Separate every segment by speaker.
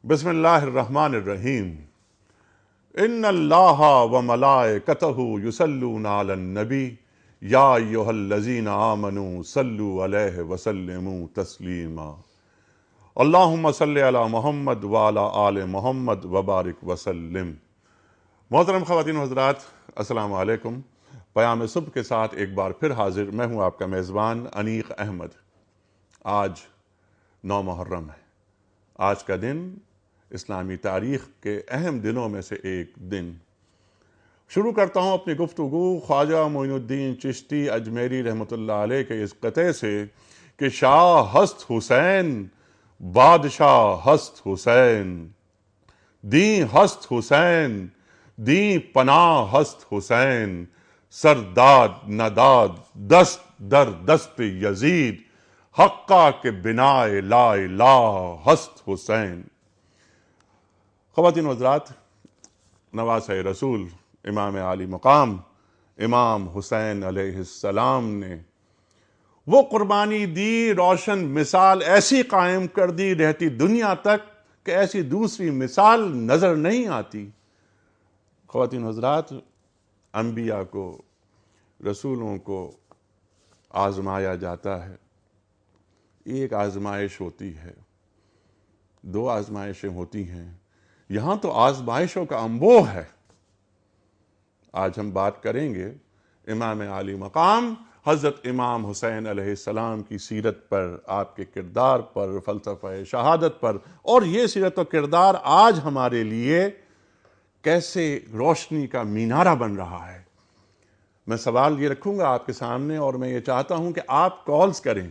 Speaker 1: بسم اللہ الرحمن الرحیم ان اللہ و ملائکتہ یصلون علی النبی یا ایھا الذین آمنوا صلوا علیہ وسلموا تسلیما اللہم صلی علی محمد وعلی آل محمد وبارک وسلم۔ محترم خواتین و حضرات، السلام علیکم۔ پیام صبح کے ساتھ ایک بار پھر حاضر میں ہوں آپ کا میزبان انیق احمد۔ آج 9 محرم ہے۔ آج کا دن اسلامی تاریخ کے اہم دنوں میں سے ایک دن۔ شروع کرتا ہوں اپنی گفتگو خواجہ معین الدین چشتی اجمیری رحمۃ اللہ علیہ کے اس قطعے سے کہ شاہ ہست حسین، بادشاہ ہست حسین، دیں ہست حسین، دیں پناہ ہست حسین، سرداد نداد دست در دست یزید، حقہ کے بنائے لا الہ ہست حسین۔ خواتین و حضرات، نواسۂ رسول امام عالی مقام امام حسین علیہ السلام نے وہ قربانی دی، روشن مثال ایسی قائم کر دی رہتی دنیا تک کہ ایسی دوسری مثال نظر نہیں آتی۔ خواتین و حضرات، انبیاء کو، رسولوں کو آزمایا جاتا ہے۔ ایک آزمائش ہوتی ہے، 2 آزمائشیں ہوتی ہیں، یہاں تو آزمائشوں کا انبوہ ہے۔ آج ہم بات کریں گے امام عالی مقام حضرت امام حسین علیہ السلام کی سیرت پر، آپ کے کردار پر، فلسفہ شہادت پر، اور یہ سیرت و کردار آج ہمارے لیے کیسے روشنی کا مینارہ بن رہا ہے۔ میں سوال یہ رکھوں گا آپ کے سامنے، اور میں یہ چاہتا ہوں کہ آپ کالز کریں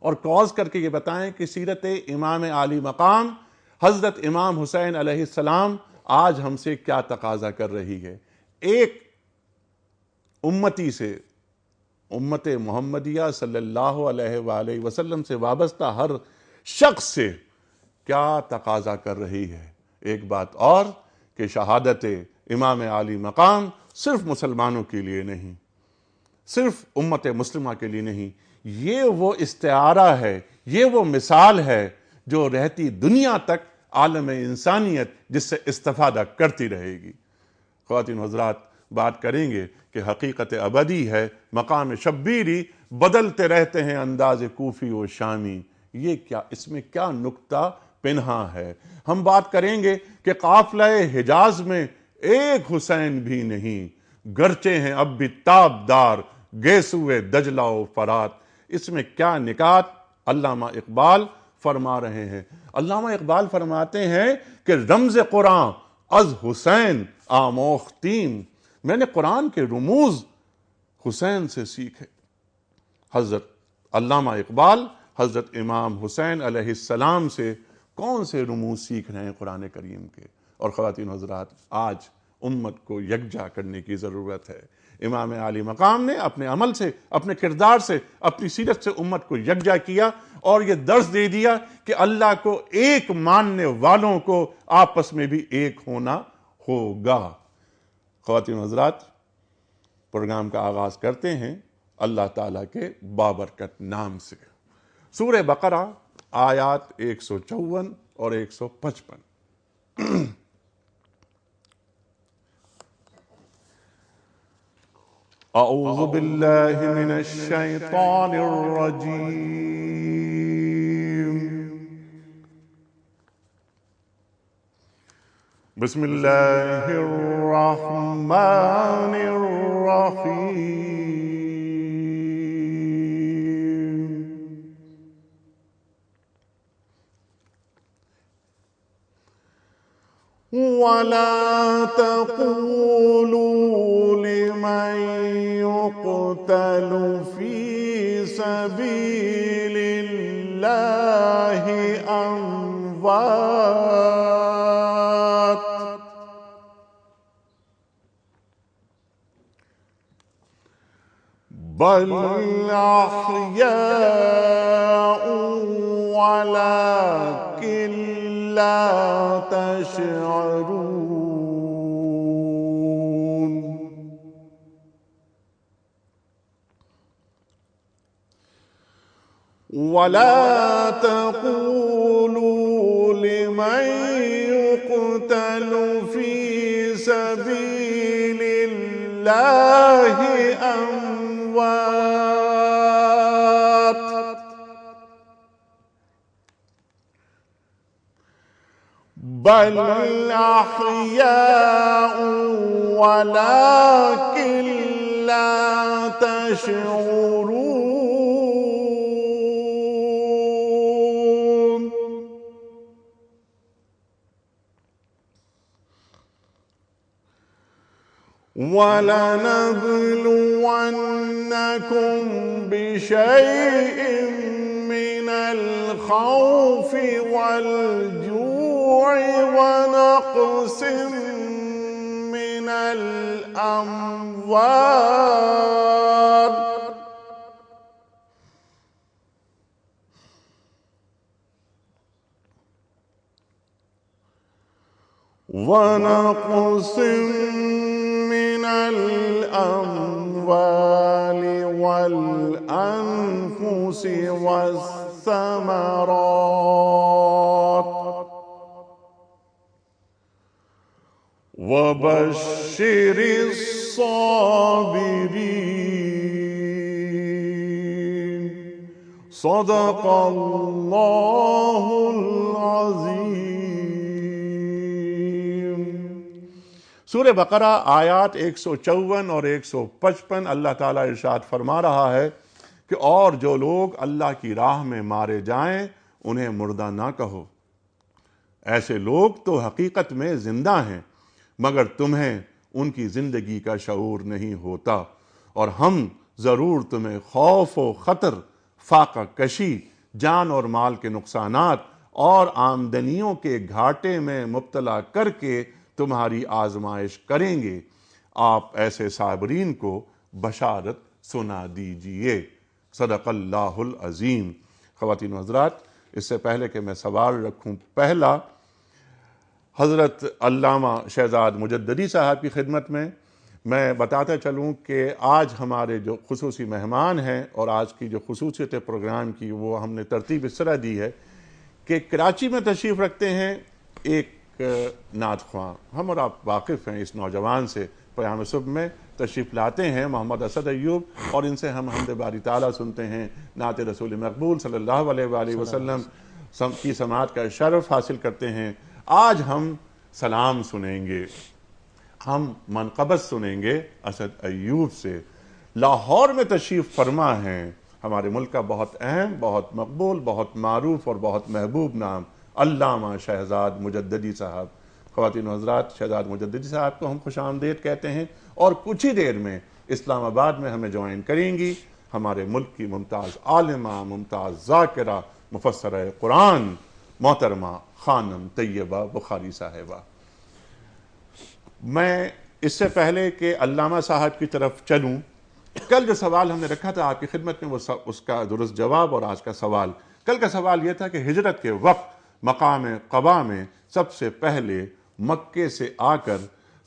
Speaker 1: اور کالز کر کے یہ بتائیں کہ سیرت امام عالی مقام حضرت امام حسین علیہ السلام آج ہم سے کیا تقاضا کر رہی ہے۔ ایک امتی سے، امت محمدیہ صلی اللہ علیہ وآلہ وسلم سے وابستہ ہر شخص سے کیا تقاضا کر رہی ہے۔ ایک بات اور کہ شہادت امام عالی مقام صرف مسلمانوں کے لیے نہیں، صرف امت مسلمہ کے لیے نہیں، یہ وہ استعارہ ہے، یہ وہ مثال ہے جو رہتی دنیا تک عالم انسانیت جس سے استفادہ کرتی رہے گی۔ خواتین حضرات، بات کریں گے کہ حقیقت ابدی ہے مقام شبیری، بدلتے رہتے ہیں انداز کوفی و شامی، یہ کیا، اس میں کیا نکتہ پنہاں ہے۔ ہم بات کریں گے کہ قافلہ حجاز میں ایک حسین بھی نہیں، گرچہ ہیں اب بھی تابدار گیسوئے دجلہ و فرات، اس میں کیا نکات علامہ اقبال فرما رہے ہیں۔ علامہ اقبال فرماتے ہیں کہ رمز قرآن از حسین آموختیم، میں نے قرآن کے رموز حسین سے سیکھے۔ حضرت علامہ اقبال حضرت امام حسین علیہ السلام سے کون سے رموز سیکھ رہے ہیں قرآن کریم کے۔ اور خواتین حضرات، آج امت کو یکجا کرنے کی ضرورت ہے۔ امام عالی مقام نے اپنے عمل سے، اپنے کردار سے، اپنی سیرت سے امت کو یکجا کیا اور یہ درس دے دیا کہ اللہ کو ایک ماننے والوں کو آپس میں بھی ایک ہونا ہوگا۔ خواتین حضرات، پروگرام کا آغاز کرتے ہیں اللہ تعالیٰ کے بابرکت نام سے۔ سورہ بقرہ آیات 154 اور 155۔ اعوذ باللہ من الشیطان الرجیم، بسم اللہ الرحمن الرحیم۔ وَلَا تَقُولُوا لِمَن يُقْتَلُ فِي سَبِيلِ اللَّهِ أَمْوَاتٌ بَلْ أَحْيَاءٌ وَلَكِنْ لَا تَشْعُرُونَ۔ وَلَا تَقُولُوا لِمَن من يقتل في سبيل الله أموات بل أحياء ولكن لا تشعرون وَلَنَبْلُوَنَّكُمْ بِشَيْءٍ مِّنَ الْخَوْفِ وَالْجُوعِ وَنَقْصٍ مِّنَ الْأَمْوَالِ والأنفس والثمرات وبشر الصابرين صدق الله العظيم. سورہ بقرہ آیات 154 اور 155 اللہ تعالیٰ ارشاد فرما رہا ہے کہ اور جو لوگ اللہ کی راہ میں مارے جائیں انہیں مردہ نہ کہو، ایسے لوگ تو حقیقت میں زندہ ہیں مگر تمہیں ان کی زندگی کا شعور نہیں ہوتا، اور ہم ضرور تمہیں خوف و خطر، فاقہ کشی، جان اور مال کے نقصانات اور آمدنیوں کے گھاٹے میں مبتلا کر کے تمہاری آزمائش کریں گے، آپ ایسے صابرین کو بشارت سنا دیجئے. صدق اللہ العظیم. خواتین و حضرات، اس سے پہلے کہ میں سوال رکھوں، پہلا حضرت علامہ شہزاد مجددی صاحب کی خدمت میں بتاتا چلوں کہ آج ہمارے جو خصوصی مہمان ہیں اور آج کی جو خصوصیت پروگرام کی وہ ہم نے ترتیب اس طرح دی ہے کہ کراچی میں تشریف رکھتے ہیں ایک نعت خواں، ہم اور آپ واقف ہیں اس نوجوان سے، پیام صبح میں تشریف لاتے ہیں محمد اسد ایوب، اور ان سے ہم حمد باری تعالیٰ سنتے ہیں، نعت رسول مقبول صلی اللہ علیہ وآلہ وسلم کی سماعت کا شرف حاصل کرتے ہیں. آج ہم سلام سنیں گے، ہم منقبت سنیں گے اسد ایوب سے. لاہور میں تشریف فرما ہیں، ہمارے ملک کا بہت اہم، بہت مقبول، بہت معروف اور بہت محبوب نام علامہ شہزاد مجددی صاحب. خواتین و حضرات، شہزاد مجددی صاحب کو ہم خوش آمدید کہتے ہیں، اور کچھ ہی دیر میں اسلام آباد میں ہمیں جوائن کریں گی ہمارے ملک کی ممتاز عالمہ، ممتاز ذاکرہ، مفسرہ قرآن، محترمہ خانم طیبہ بخاری صاحبہ. میں اس سے پہلے کہ علامہ صاحب کی طرف چلوں، کل جو سوال ہم نے رکھا تھا آپ کی خدمت میں، وہ اس کا درست جواب. اور آج کا سوال، کل کا سوال یہ تھا کہ ہجرت کے وقت مقام قبا میں سب سے پہلے مکے سے آ کر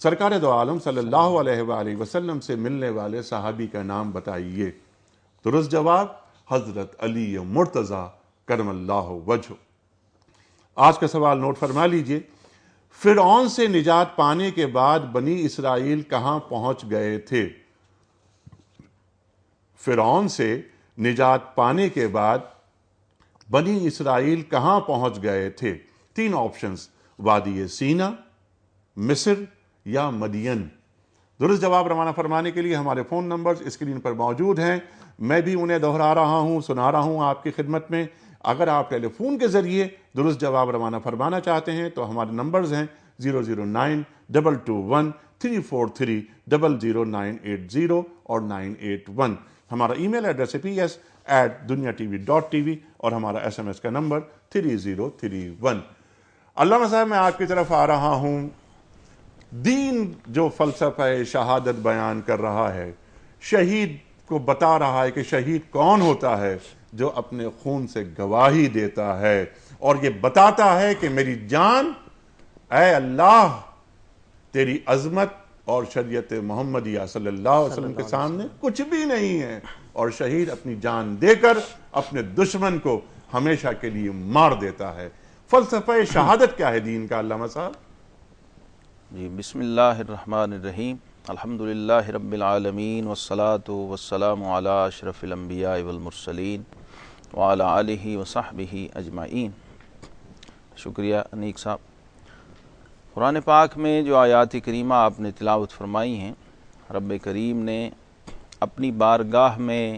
Speaker 1: سرکار دو عالم صلی اللہ علیہ وآلہ وسلم سے ملنے والے صحابی کا نام بتائیے. درست جواب حضرت علی مرتضیٰ کرم اللہ وجہہ. آج کا سوال نوٹ فرما لیجئے. فرعون سے نجات پانے کے بعد بنی اسرائیل کہاں پہنچ گئے تھے؟ فرعون سے نجات پانے کے بعد بنی اسرائیل کہاں پہنچ گئے تھے؟ 3 آپشنز، وادی سینا، مصر یا مدین. درست جواب روانہ فرمانے کے لیے ہمارے فون نمبرز اسکرین پر موجود ہیں، میں بھی انہیں دہرا رہا ہوں، سنا رہا ہوں آپ کی خدمت میں. اگر آپ ٹیلی فون کے ذریعے درست جواب روانہ فرمانا چاہتے ہیں تو ہمارے نمبرز ہیں 0092230300980 اور 981. ہمارا ای میل ایڈریس ہے ps@duniatv.tv اور ہمارا SMS کا نمبر 3031. علامہ صاحب، میں آپ کی طرف آ رہا ہوں. دین جو فلسفہ شہادت بیان کر رہا ہے، شہید کو بتا رہا ہے کہ شہید کون ہوتا ہے؟ جو اپنے خون سے گواہی دیتا ہے اور یہ بتاتا ہے کہ میری جان، اے اللہ، تیری عظمت اور شریعت محمدیہ صلی اللہ علیہ وسلم کے سامنے کچھ بھی نہیں ہے. اور شہید اپنی جان دے کر اپنے دشمن کو ہمیشہ کے لیے مار دیتا ہے. فلسفہ شہادت کیا ہے دین کا علامہ صاحب؟
Speaker 2: جی، بسم اللہ الرحمن الرحیم، الحمدللہ رب العالمین والصلاة والسلام علی اشرف الانبیاء والمرسلین وعلی آلہ وصحبہ اجمعین۔ شکریہ انیک صاحب۔ قرآن پاک میں جو آیات کریمہ آپ نے تلاوت فرمائی ہیں، رب کریم نے اپنی بارگاہ میں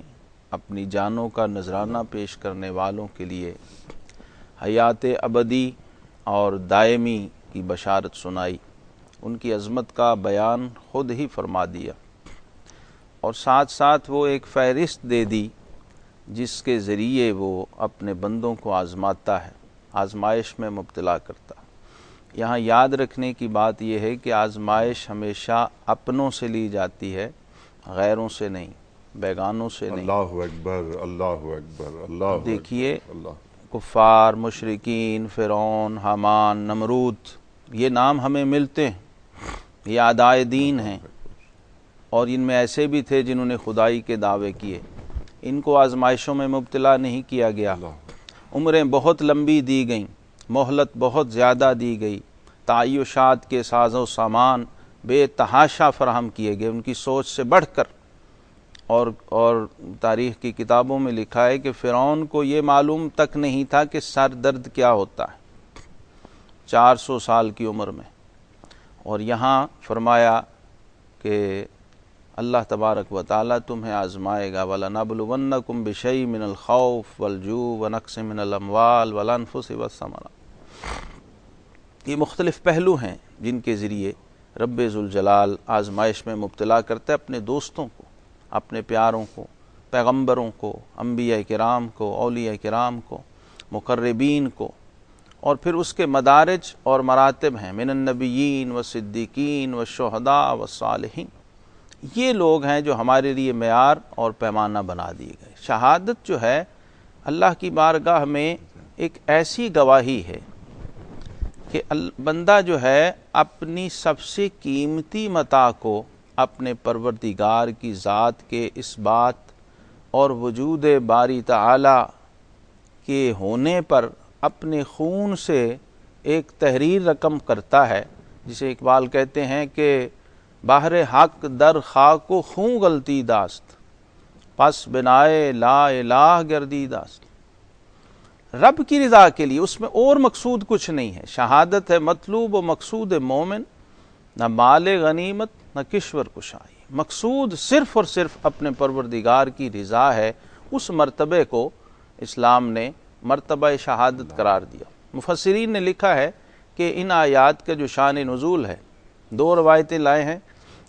Speaker 2: اپنی جانوں کا نذرانہ پیش کرنے والوں کے لیے حیات ابدی اور دائمی کی بشارت سنائی، ان کی عظمت کا بیان خود ہی فرما دیا، اور ساتھ ساتھ وہ ایک فہرست دے دی جس کے ذریعے وہ اپنے بندوں کو آزماتا ہے، آزمائش میں مبتلا کرتا۔ یہاں یاد رکھنے کی بات یہ ہے کہ آزمائش ہمیشہ اپنوں سے لی جاتی ہے، غیروں سے نہیں، بیگانوں سے نہیں۔
Speaker 1: اللہ اکبر، اللہ اکبر، اللہ اکبر۔
Speaker 2: دیکھیے،
Speaker 1: اللہ
Speaker 2: کفار، مشرکین، فرعون، حامان، نمرود، یہ نام ہمیں ملتے ہیں، یہ اعدائے دین ہیں، اور ان میں ایسے بھی تھے جنہوں نے خدائی کے دعوے کیے، ان کو آزمائشوں میں مبتلا نہیں کیا گیا۔ عمریں بہت لمبی دی گئیں، مہلت بہت زیادہ دی گئی، تعیشات کے ساز و سامان بے تحاشا فراہم کیے گئے، ان کی سوچ سے بڑھ کر۔ اور تاریخ کی کتابوں میں لکھا ہے کہ فرعون کو یہ معلوم تک نہیں تھا کہ سر درد کیا ہوتا ہے 400 سال کی عمر میں۔ اور یہاں فرمایا کہ اللہ تبارک و تعالیٰ تمہیں آزمائے گا، وَلَنَبْلُوَنَّكُمْ بِشَيْءٍ مِّنَ الْخَوْفِ وَالْجُوعِ وَنَقْصٍ مِّنَ الْأَمْوَالِ وَالْأَنفُسِ وَالثَّمَرَاتِ۔ یہ مختلف پہلو ہیں جن کے ذریعے رب ذوالجلال آزمائش میں مبتلا کرتے اپنے دوستوں کو، اپنے پیاروں کو، پیغمبروں کو، انبیاء کرام کو، اولیاء کرام کو، مقربین کو، اور پھر اس کے مدارج اور مراتب ہیں، من النبیین والصدیقین والشہداء والصالحین۔ یہ لوگ ہیں جو ہمارے لیے معیار اور پیمانہ بنا دیے گئے۔ شہادت جو ہے اللہ کی بارگاہ میں ایک ایسی گواہی ہے کہ بندہ جو ہے اپنی سب سے قیمتی متاع کو اپنے پروردگار کی ذات کے اس بات اور وجود باری تعالی کے ہونے پر اپنے خون سے ایک تحریر رقم کرتا ہے، جسے اقبال کہتے ہیں کہ باہر حق در خاک و خون غلطی داست، پس بنائے لا الہ گردی داست۔ رب کی رضا کے لیے، اس میں اور مقصود کچھ نہیں ہے۔ شہادت ہے مطلوب و مقصود مومن، نہ مال غنیمت نہ کشور کشائی، مقصود صرف اور صرف اپنے پروردگار کی رضا ہے۔ اس مرتبے کو اسلام نے مرتبہ شہادت قرار دیا۔ مفسرین نے لکھا ہے کہ ان آیات کا جو شان نزول ہے، 2 روایتیں لائے ہیں۔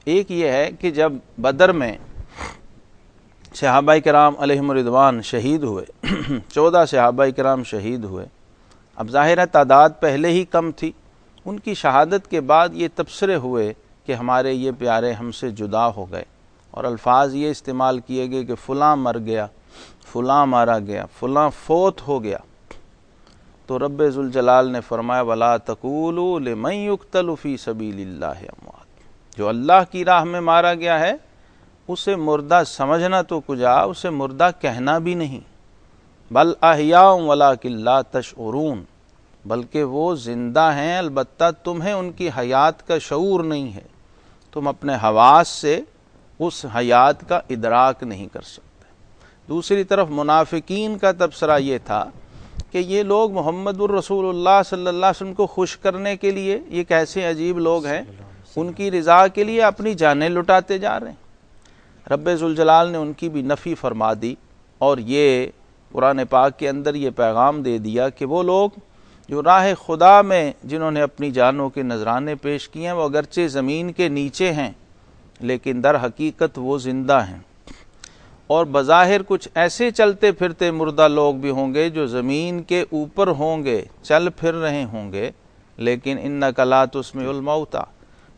Speaker 2: ایک یہ ہے کہ جب بدر میں صحابہ کرام علیہم رضوان شہید ہوئے 14 صحابہ کرام شہید ہوئے، اب ظاہر تعداد پہلے ہی کم تھی، ان کی شہادت کے بعد یہ تبصرے ہوئے کہ ہمارے یہ پیارے ہم سے جدا ہو گئے، اور الفاظ یہ استعمال کیے گئے کہ فلاں مر گیا، فلاں مارا گیا، فلاں فوت ہو گیا۔ تو رب ذوالجلال نے فرمایا وَلَا تَقُولُوا لِمَن يُقْتَلُ فِي سَبِيلِ اللَّهِ أَمْوَاتٌ، جو اللہ کی راہ میں مارا گیا ہے اسے مردہ سمجھنا تو کجا، اسے مردہ کہنا بھی نہیں، بل احیاء ولکن لا تشعرون، بلکہ وہ زندہ ہیں، البتہ تمہیں ان کی حیات کا شعور نہیں ہے، تم اپنے حواس سے اس حیات کا ادراک نہیں کر سکتے۔ دوسری طرف منافقین کا تبصرہ یہ تھا کہ یہ لوگ محمد الرسول اللہ صلی اللہ علیہ وسلم کو خوش کرنے کے لیے، یہ کیسے عجیب لوگ ہیں، ان کی رضا کے لیے اپنی جانیں لٹاتے جا رہے ہیں۔ رب ذوالجلال نے ان کی بھی نفی فرما دی، اور یہ قرآن پاک کے اندر یہ پیغام دے دیا کہ وہ لوگ جو راہ خدا میں جنہوں نے اپنی جانوں کے نذرانے پیش کیے ہیں، وہ اگرچہ زمین کے نیچے ہیں لیکن در حقیقت وہ زندہ ہیں، اور بظاہر کچھ ایسے چلتے پھرتے مردہ لوگ بھی ہوں گے جو زمین کے اوپر ہوں گے، چل پھر رہے ہوں گے، لیکن انک لا تسمع الموتیٰ،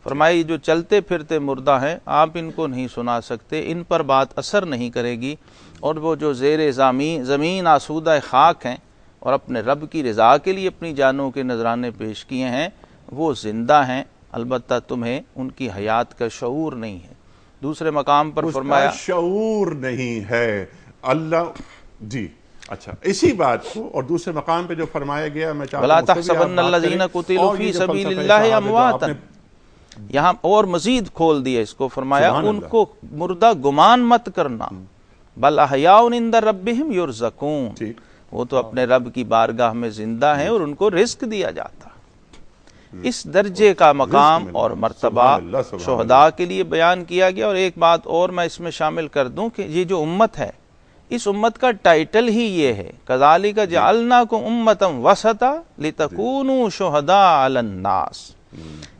Speaker 2: فرمائی جو چلتے پھرتے مردہ ہیں آپ ان کو نہیں سنا سکتے، ان پر بات اثر نہیں کرے گی، اور وہ جو زیر زمین آسودہ خاک ہیں اور اپنے رب کی رضا کے لیے اپنی جانوں کے نذرانے پیش کیے ہیں، وہ زندہ ہیں، البتہ تمہیں ان کی حیات کا شعور نہیں ہے۔ دوسرے مقام پر فرمایا
Speaker 1: شعور نہیں ہے۔ اللہ جی اچھا، اسی بات کو اور دوسرے مقام پہ جو فرمایا گیا میں چاہتا
Speaker 2: وَلَا
Speaker 1: ہوں اس کو بھی آپ
Speaker 2: تَحْسَبَنَّ
Speaker 1: بات
Speaker 2: الَّذِينَ
Speaker 1: کریں،
Speaker 2: قُتِلُوا
Speaker 1: اور
Speaker 2: فِي
Speaker 1: یہ جو
Speaker 2: سَبِيلِ
Speaker 1: فلسفہ
Speaker 2: اللَّهِ
Speaker 1: شہادت جو آپ نے
Speaker 2: أَمْوَاتًا، یہاں اور مزید کھول دیا اس کو، فرمایا
Speaker 1: سبحان
Speaker 2: ان
Speaker 1: اللہ،
Speaker 2: کو مردہ گمان مت کرنا، بل احیاء عند ربہم یرزقون،
Speaker 1: ٹھیک،
Speaker 2: وہ تو اپنے رب کی بارگاہ میں زندہ ہیں اور ان کو رزق دیا جاتا۔ اس درجے کا مقام
Speaker 1: رزق
Speaker 2: اور
Speaker 1: ملنا،
Speaker 2: مرتبہ
Speaker 1: سبحان اللہ، سبحان
Speaker 2: شہداء کے لیے بیان کیا گیا۔ اور ایک بات اور میں اس میں شامل کر دوں کہ یہ جو امت ہے، اس امت کا ٹائٹل ہی یہ ہے کذالک جعلناکم امۃ وسطا لتکونوا شہداء علی الناس۔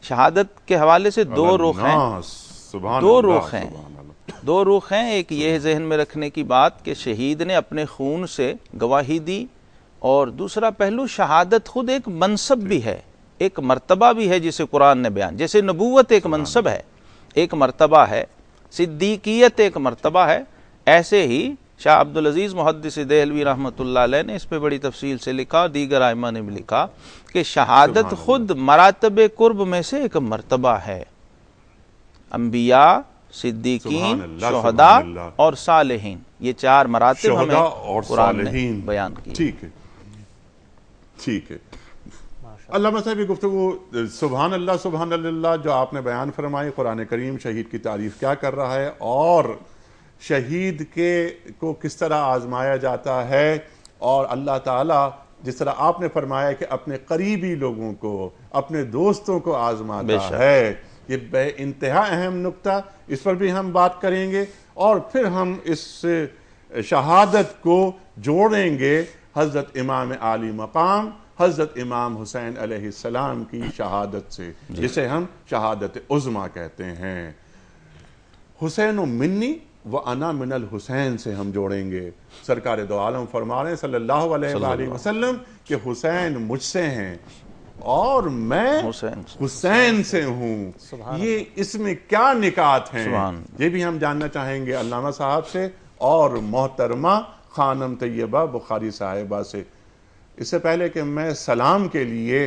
Speaker 2: شہادت کے حوالے سے دو رخ ہیں،
Speaker 1: الناس، سبحان
Speaker 2: دو
Speaker 1: اللہ،
Speaker 2: رخ ہیں،
Speaker 1: سبحان اللہ،
Speaker 2: دو رخ ہیں۔ ایک یہ ذہن میں رکھنے کی بات کہ شہید نے اپنے خون سے گواہی دی، اور دوسرا پہلو شہادت خود ایک منصب بھی ہے، ایک مرتبہ بھی ہے جسے قرآن نے بیان، جیسے نبوت ایک منصب ہے، ایک مرتبہ ہے، صدیقیت ایک مرتبہ ہے، ایسے ہی شاہ عبدالعزیز محدث دہلوی رحمۃ اللہ علیہ نے اس پہ بڑی تفصیل سے لکھا، دیگر ائمہ نے بھی لکھا کہ شہادت خود مراتب قرب میں سے ایک مرتبہ ہے۔ انبیاء، صدیقین،
Speaker 1: سبحان اللہ،
Speaker 2: شہداء
Speaker 1: سبحان اللہ،
Speaker 2: اور صالحین، یہ چار مراتب ہمیں
Speaker 1: شہداء اور
Speaker 2: قرآن نے
Speaker 1: صالحین،
Speaker 2: بیان کی۔
Speaker 1: ٹھیک ہے، ٹھیک ہے۔ علامہ صاحب یہ گفتگو سبحان اللہ، سبحان اللہ جو آپ نے بیان فرمائی، قرآن کریم شہید کی تعریف کیا کر رہا ہے اور شہید کو کس طرح آزمایا جاتا ہے، اور اللہ تعالیٰ جس طرح آپ نے فرمایا کہ اپنے قریبی لوگوں کو، اپنے دوستوں کو آزماتا ہے، یہ بے انتہا اہم نکتہ، اس پر بھی ہم بات کریں گے، اور پھر ہم اس شہادت کو جوڑیں گے حضرت امام عالی مقام حضرت امام حسین علیہ السلام کی شہادت سے، جسے ہم شہادت عظمیٰ کہتے ہیں۔ حسین منی و انا من الحسین سے ہم جوڑیں گے۔ سرکار دو عالم فرما رہے ہیں صلی اللہ علیہ وآلہ وسلم کہ حسین مجھ سے ہیں اور میں حسین سے ہوں۔ یہ اس میں کیا نکات ہیں، یہ بھی ہم جاننا چاہیں گے علامہ صاحب سے اور محترمہ خانم طیبہ بخاری صاحبہ سے۔ اس سے پہلے کہ میں سلام کے لیے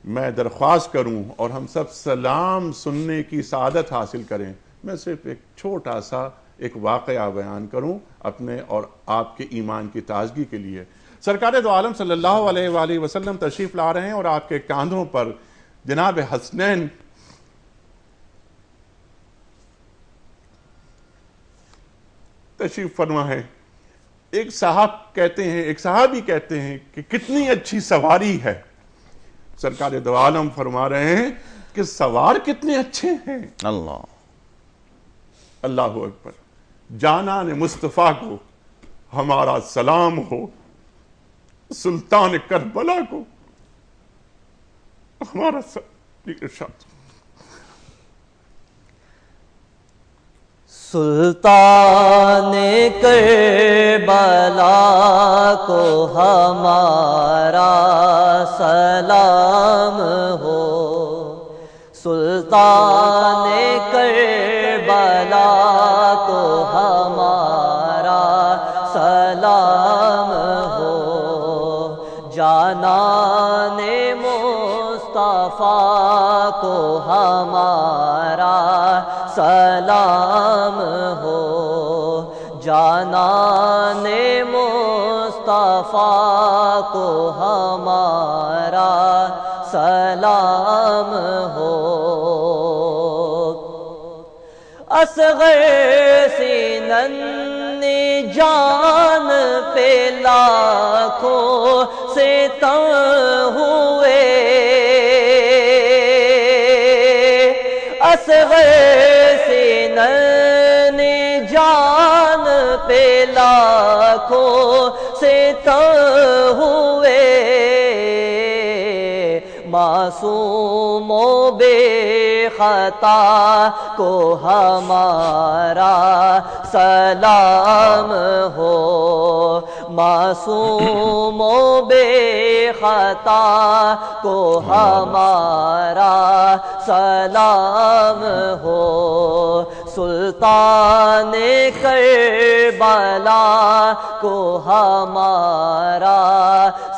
Speaker 1: میں درخواست کروں اور ہم سب سلام سننے کی سعادت حاصل کریں، میں صرف ایک چھوٹا سا ایک واقعہ بیان کروں اپنے اور آپ کے ایمان کی تازگی کے لیے۔ سرکار دو عالم صلی اللہ علیہ وآلہ وسلم تشریف لا رہے ہیں اور آپ کے کاندھوں پر جناب حسنین تشریف فرما ہے۔ ایک صحابی کہتے ہیں کہ کتنی اچھی سواری ہے۔ سرکار دو عالم فرما رہے ہیں کہ سوار کتنے اچھے ہیں۔ اللہ اکبر۔ جانان مصطفیٰ کو ہمارا سلام ہو، سلطان کربلا کو ہمارا ارشاد۔
Speaker 3: سلطان کربلا کو ہمارا سلام ہو، سلطان کربلا کو ہمارا سلام ہو، جانان مصطفیٰ کو ہمارا سلام ہو، جانان مصطفیٰ کو ہمارا سلام ہو۔ اصغر سی ننھی جان پہ لاکھوں ستم ہوئے، اصغر سی ننھی جان پہ لاکھوں ستم ہوئے، معصوم و بے خطا کو ہمارا سلام ہو، معصوم و بے خطا کو ہمارا سلام ہو، سلطان کربلا کو ہمارا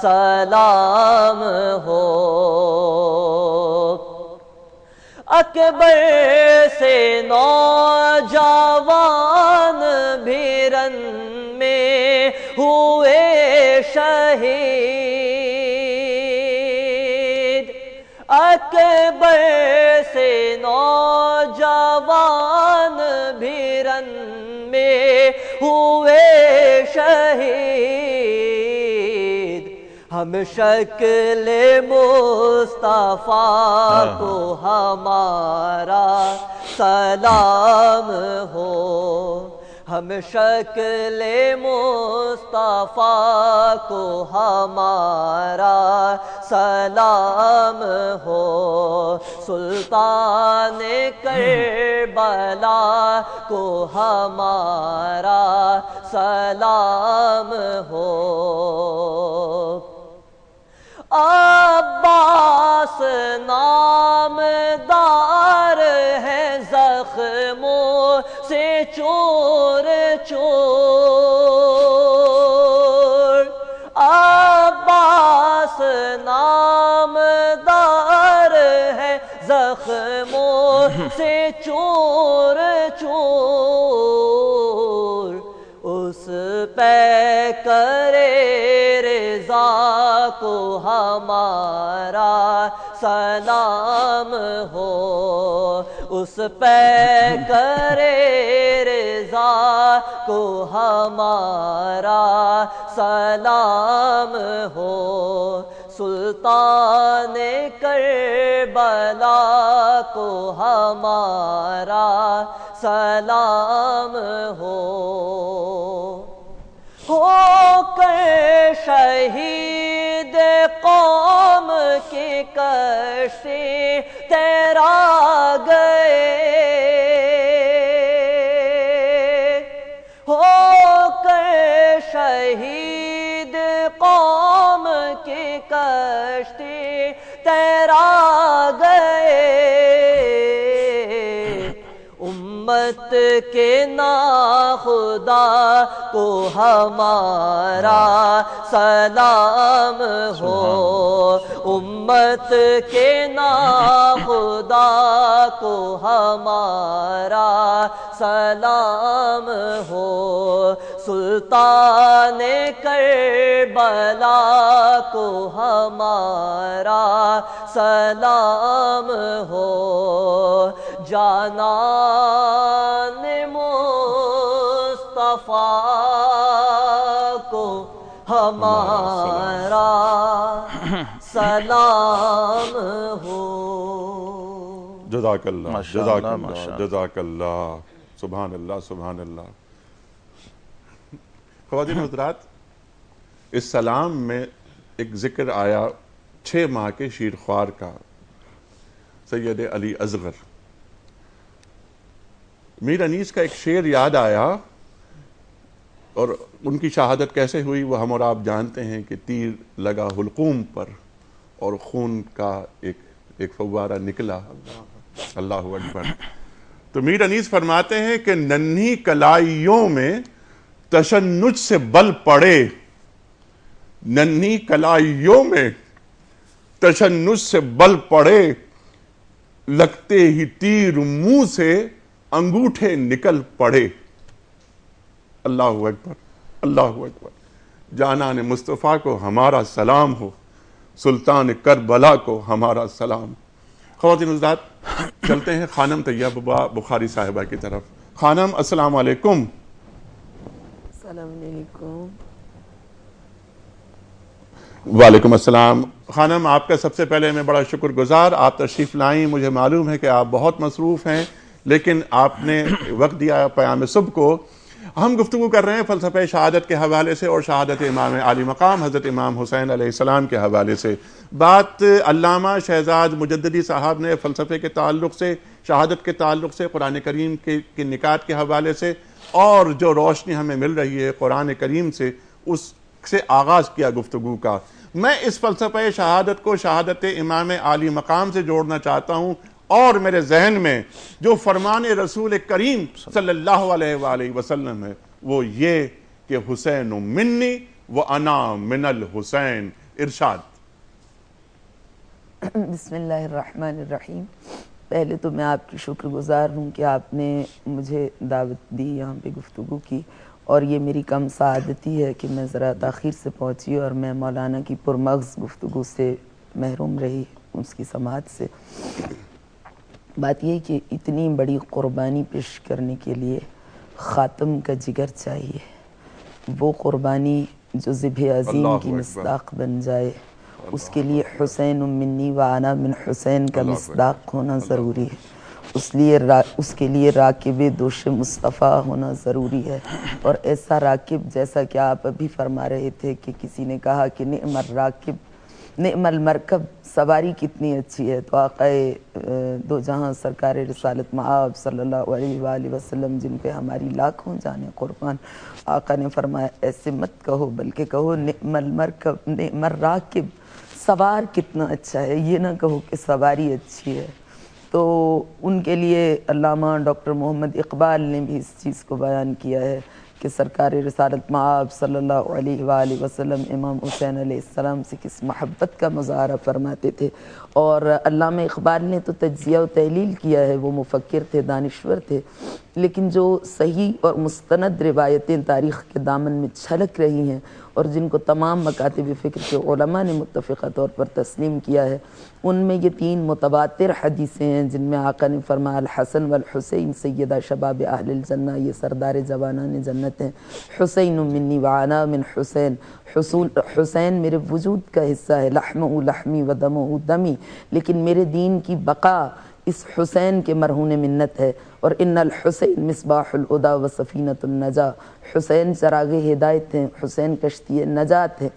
Speaker 3: سلام ہو۔ اکبر سے نوجوان بھی رن میں ہوئے شہید، اکبر سے نوجوان بھی رن میں ہوئے شہید، ہم شکل مصطفیٰ کو ہمارا سلام ہو، ہم شکل مصطفیٰ کو ہمارا سلام ہو، سلطان کربلا کو ہمارا سلام ہو۔ عباس نامدار ہے زخموں سے چور چور، عباس نامدار ہے زخموں سے چور چور، اس پہ کرے رضا کو ہمارا سلام ہو، اس پہ کرے رضا کو ہمارا سلام ہو، سلطان کربلا کو ہمارا سلام ہو کر شہید قوم کی کشتی تیرا گئے، ہو کر شہید قوم کی کشتی تیرا گئے، امت کے ناخدا کو ہمارا سلام ہو، امت کے ناخدا کو ہمارا سلام ہو، سلطان کربلا کو ہمارا سلام ہو، جانان مصطفیٰ کو ہمارا سلام ہو۔
Speaker 1: جزاک اللہ، جزاک اللہ، جزاک اللہ، سبحان اللہ، سبحان اللہ۔ خواتین و حضرات، اس سلام میں ایک ذکر آیا 6 ماہ کے شیرخوار کا، سید علی اصغر۔ میر انیس کا ایک شعر یاد آیا، اور ان کی شہادت کیسے ہوئی وہ ہم اور آپ جانتے ہیں کہ تیر لگا حلقوم پر اور خون کا ایک فوارہ نکلا، اللہ اکبر۔ تو میر انیس فرماتے ہیں کہ ننھی کلائیوں میں تشنج سے بل پڑے، ننھی کلائیوں میں تشنج سے بل پڑے، لگتے ہی تیر منہ سے انگوٹھے نکل پڑے، اللہ اکبر، اللہ اکبر۔ جانان مصطفیٰ کو ہمارا سلام ہو، سلطان کربلا کو ہمارا سلام۔ خواتین حضرات، چلتے ہیں خانم طیبہ بخاری صاحبہ کی طرف۔ خانم السلام علیکم۔
Speaker 4: السلام علیکم۔
Speaker 1: وعلیکم السلام۔ خانم، آپ کا سب سے پہلے میں بڑا شکر گزار، آپ تشریف لائیں۔ مجھے معلوم ہے کہ آپ بہت مصروف ہیں، لیکن آپ نے وقت دیا پیام صبح کو۔ ہم گفتگو کر رہے ہیں فلسفہ شہادت کے حوالے سے اور شہادت امام عالی مقام حضرت امام حسین علیہ السلام کے حوالے سے۔ بات علامہ شہزاد مجددی صاحب نے فلسفے کے تعلق سے، شہادت کے تعلق سے، قرآن کریم کے نکات کے حوالے سے، اور جو روشنی ہمیں مل رہی ہے قرآن کریم سے، اس سے آغاز کیا گفتگو کا۔ میں اس فلسفہ شہادت کو شہادت امام عالی مقام سے جوڑنا چاہتا ہوں، اور میرے ذہن میں جو فرمان رسول کریم صلی اللہ علیہ وآلہ وسلم ہے وہ یہ کہ حسین منی وانا من الحسین۔ ارشاد۔
Speaker 4: بسم اللہ الرحمن الرحیم۔ پہلے تو میں آپ کی شکر گزار ہوں کہ آپ نے مجھے دعوت دی، یہاں پہ گفتگو کی، اور یہ میری کم سعادتی ہے کہ میں ذرا تاخیر سے پہنچی اور میں مولانا کی پرمغز گفتگو سے محروم رہی، اس کی سماعت سے۔ بات یہ کہ اتنی بڑی قربانی پیش کرنے کے لیے خاتم کا جگر چاہیے، وہ قربانی جو ذبح عظیم کی مصداق بن جائے، اس کے لیے حسین منی و انا من حسین کا مصداق ہونا ضروری ہے، اس کے لیے راکب دوش مصطفیٰ ہونا ضروری ہے، اور ایسا راکب جیسا کہ آپ ابھی فرما رہے تھے کہ کسی نے کہا کہ نعم الراکب نعم المرکب، سواری کتنی اچھی ہے، تو آقا دو جہاں سرکار رسالت مآب صلی اللہ علیہ وآلہ وسلم، جن پہ ہماری لاکھوں جانیں قربان، آقا نے فرمایا ایسے مت کہو بلکہ کہو نعم المرکب نعم الراکب، سوار کتنا اچھا ہے، یہ نہ کہو کہ سواری اچھی ہے۔ تو ان کے لیے علامہ ڈاکٹر محمد اقبال نے بھی اس چیز کو بیان کیا ہے کہ سرکار رسالت مآب صلی اللہ علیہ وآلہ وسلم امام حسین علیہ السلام سے کس محبت کا مظاہرہ فرماتے تھے، اور علامہ اقبال نے تو تجزیہ و تحلیل کیا ہے، وہ مفکر تھے، دانشور تھے، لیکن جو صحیح اور مستند روایتیں تاریخ کے دامن میں چھلک رہی ہیں اور جن کو تمام مکاتب فکر کے علماء نے متفقہ طور پر تسلیم کیا ہے، ان میں یہ 3 متواتر حدیثیں ہیں جن میں آقا نے فرمایا الحسن والحسین سیدہ شباب اہل الجنہ، یہ سردار جوانان جنت ہیں، حسین منی و انا من حسین، حسین میرے وجود کا حصہ ہے، لحمہ لحمی و دمہ دمی، لیکن میرے دین کی بقا اس حسین کے مرہون منت ہے، اور ان الحسین مصباح الہدی و سفینۃ النجاہ، حسین چراغ ہدایت ہیں، حسین کشتی نجات ہے۔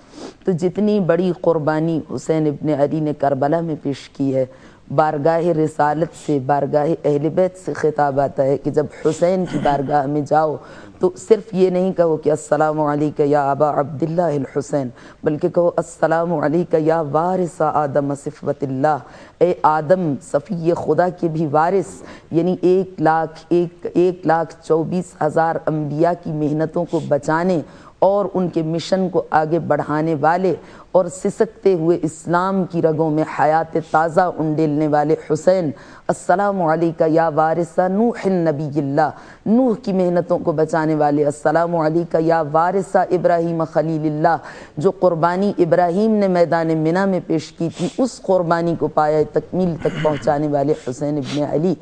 Speaker 4: تو جتنی بڑی قربانی حسین ابن علی نے کربلا میں پیش کی ہے، بارگاہ رسالت سے، بارگاہ اہل بیت سے خطاب آتا ہے کہ جب حسین کی بارگاہ میں جاؤ تو صرف یہ نہیں کہو کہ السلام علیک یا ابا عبداللہ الحسین، بلکہ کہو السلام علیک یا وارث آدم صفوت اللہ، اے آدم صفی خدا کے بھی وارث، یعنی 1,24,000 انبیاء کی محنتوں کو بچانے اور ان کے مشن کو آگے بڑھانے والے اور سسکتے ہوئے اسلام کی رگوں میں حیات تازہ انڈیلنے والے حسین، السلام علیکہ یا وارث نوح النبی اللہ، نوح کی محنتوں کو بچانے والے، السلام علیکہ یا وارث ابراہیم خلیل اللہ، جو قربانی ابراہیم نے میدان منی میں پیش کی تھی اس قربانی کو پایا تکمیل تک پہنچانے والے حسین ابن علی۔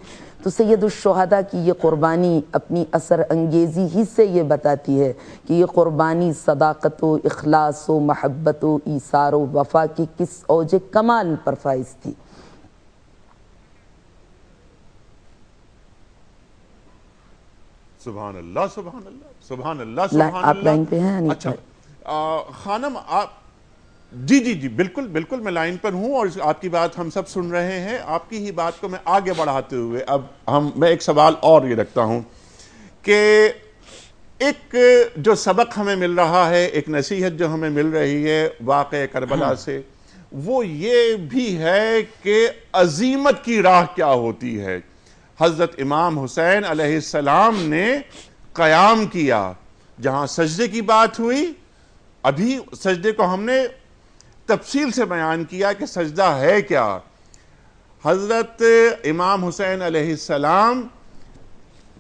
Speaker 4: تو سید الشہداء کی یہ قربانی اپنی اثر انگیزی ہی سے یہ بتاتی ہے کہ یہ قربانی صداقت و اخلاص و محبت و ایثار و وفا کی کس اوج کمال پر فائز تھی۔
Speaker 1: سبحان اللہ سبحان اللہ سبحان اللہ سبحان اللہ۔
Speaker 4: آپ لائن پہ ہیں؟
Speaker 1: اچھا خانم آپ، جی بالکل بالکل میں لائن پر ہوں اور آپ کی بات ہم سب سن رہے ہیں۔ آپ کی ہی بات کو میں آگے بڑھاتے ہوئے اب میں ایک سوال اور یہ رکھتا ہوں کہ ایک جو سبق ہمیں مل رہا ہے، ایک نصیحت جو ہمیں مل رہی ہے واقعہ کربلا سے، وہ یہ بھی ہے کہ عزیمت کی راہ کیا ہوتی ہے۔ حضرت امام حسین علیہ السلام نے قیام کیا، جہاں سجدے کی بات ہوئی، ابھی سجدے کو ہم نے تفصیل سے بیان کیا کہ سجدہ ہے کیا۔ حضرت امام حسین علیہ السلام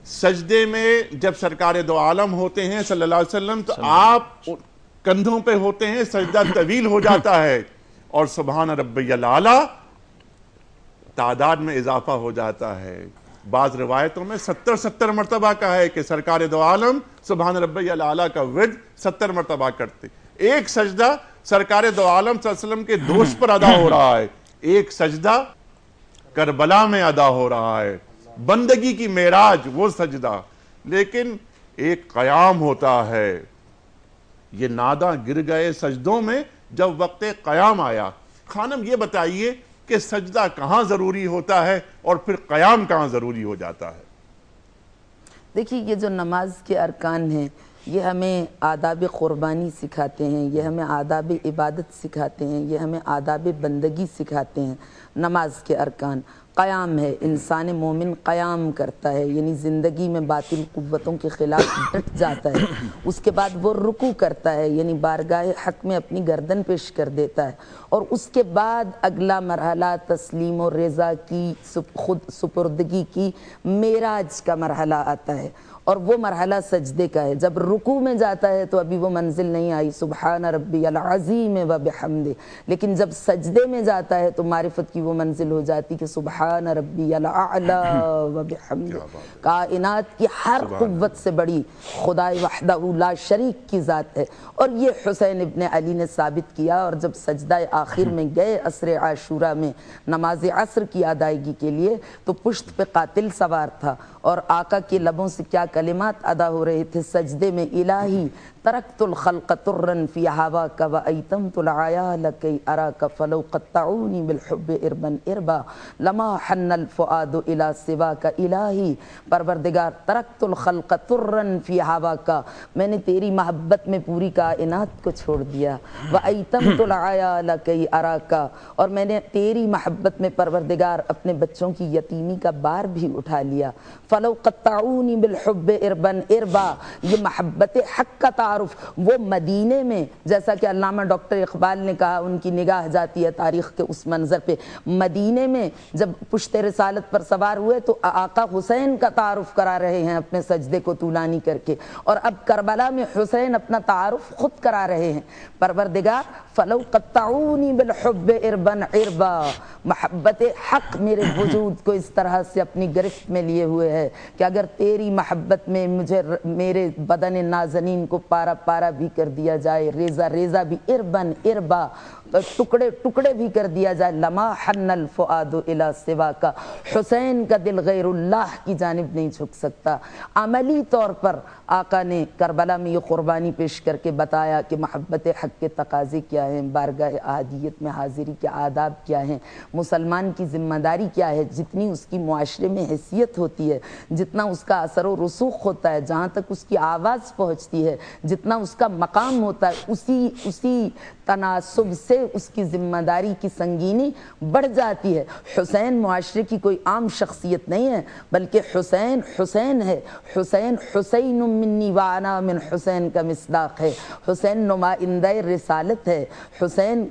Speaker 1: سجدے میں جب سرکار دو عالم ہوتے ہیں صلی اللہ علیہ وسلم تو آپ کندھوں پہ ہوتے ہیں، سجدہ طویل ہو جاتا ہے اور سبحان ربی الاعلی تعداد میں اضافہ ہو جاتا ہے۔ بعض روایتوں میں 70 مرتبہ کا ہے کہ سرکار دو عالم سبحان ربی الاعلی کا ورد 70 مرتبہ کرتے۔ ایک سجدہ سرکار دو عالم صلی اللہ علیہ وسلم کے دوست پر ادا ہو رہا ہے، ایک سجدہ کربلا میں ادا ہو رہا ہے، بندگی کی معراج وہ سجدہ، لیکن ایک قیام ہوتا ہے۔ یہ ناداں گر گئے سجدوں میں جب وقت قیام آیا۔ خانم یہ بتائیے کہ سجدہ کہاں ضروری ہوتا ہے اور پھر قیام کہاں ضروری ہو جاتا ہے؟
Speaker 4: دیکھیے یہ جو نماز کے ارکان ہیں یہ ہمیں آداب قربانی سکھاتے ہیں، یہ ہمیں آداب عبادت سکھاتے ہیں، یہ ہمیں آداب بندگی سکھاتے ہیں۔ نماز کے ارکان قیام ہے، انسان مومن قیام کرتا ہے، یعنی زندگی میں باطل قوتوں کے خلاف ڈٹ جاتا ہے۔ اس کے بعد وہ رکوع کرتا ہے، یعنی بارگاہ حق میں اپنی گردن پیش کر دیتا ہے، اور اس کے بعد اگلا مرحلہ تسلیم و رضا کی، خود سپردگی کی، معراج کا مرحلہ آتا ہے، اور وہ مرحلہ سجدے کا ہے. جب رکوع میں جاتا ہے تو ابھی وہ منزل نہیں آئی سبحان ربی العظیم و بحمدہ، لیکن جب سجدے میں جاتا ہے تو معرفت کی وہ منزل ہو جاتی کہ سبحان ربی الاعلی و بحمدہ. کائنات کی ہر قوت سے بڑی خدائے وحدہ لا شریک کی ذات ہے. اور یہ حسین ابن علی نے ثابت کیا. اور جب سجدہ آخر میں گئے عصر عاشورہ میں نماز عصر کی ادائیگی کے لیے تو پشت پہ قاتل سوار تھا اور آقا کے لبوں سے کیا کلمات ادا ہو رہے تھے سجدے میں، الہی ترکت الخلق طرا فی ہواک و ایتمت العیال کی اراک فلو قطعونی بالحب اربا اربا لما حن الفؤاد الی سواک الہی. پروردگار ترکت الخلق طرا فی ہواک، میں نے تیری محبت میں پوری کائنات کو چھوڑ دیا. و ایتمت العیال کی اراک، اور میں نے تیری محبت میں پروردگار اپنے بچوں کی یتیمی کا بار بھی اٹھا لیا. فلو قطعونی بالحب اربا اربا، یہ محبت حق کا تعارف وہ مدینے میں، جیسا کہ علامہ ڈاکٹر اقبال نے کہا، ان کی نگاہ جاتی ہے تاریخ کے اس منظر پہ. مدینے میں جب پشت رسالت پر سوار ہوئے تو آقا حسین کا تعارف کرا رہے ہیں اپنے سجدے کو طولانی کر کے، اور اب کربلا میں حسین اپنا تعارف خود کرا رہے ہیں. پروردگار فلو قطعونی بالحب اربا اربا، محبت حق میرے وجود کو اس طرح سے اپنی گرفت میں لیے ہوئے ہے کہ اگر تیری محبت میں مجھے میرے بدن نازنین کو پارا پارا بھی کر دیا جائے، ریزہ ریزہ بھی اربن اربا، ٹکڑے ٹکڑے بھی کر دیا جائے، لما حن الفؤاد الی سواک، حسین کا دل غیر اللہ کی جانب نہیں جھک سکتا. عملی طور پر آقا نے کربلا میں یہ قربانی پیش کر کے بتایا کہ محبت حق کے تقاضے کیا ہیں، بارگاہ احدیت میں حاضری کے آداب کیا ہیں، مسلمان کی ذمہ داری کیا ہے، جتنی اس کی معاشرے میں حیثیت ہوتی ہے، جتنا اس کا اثر و رسوخ ہوتا ہے، جہاں تک اس کی آواز پہنچتی ہے، جتنا اس کا مقام ہوتا ہے، اسی تناسب سے اس کی ذمہ داری کی سنگینی بڑھ جاتی ہے. حسین معاشرے کی کوئی عام شخصیت نہیں ہے، بلکہ حسین حسین ہے. حسین حسین منی وانا من حسین کا مصداق ہے. حسین نمائندہ رسالت ہے. حسین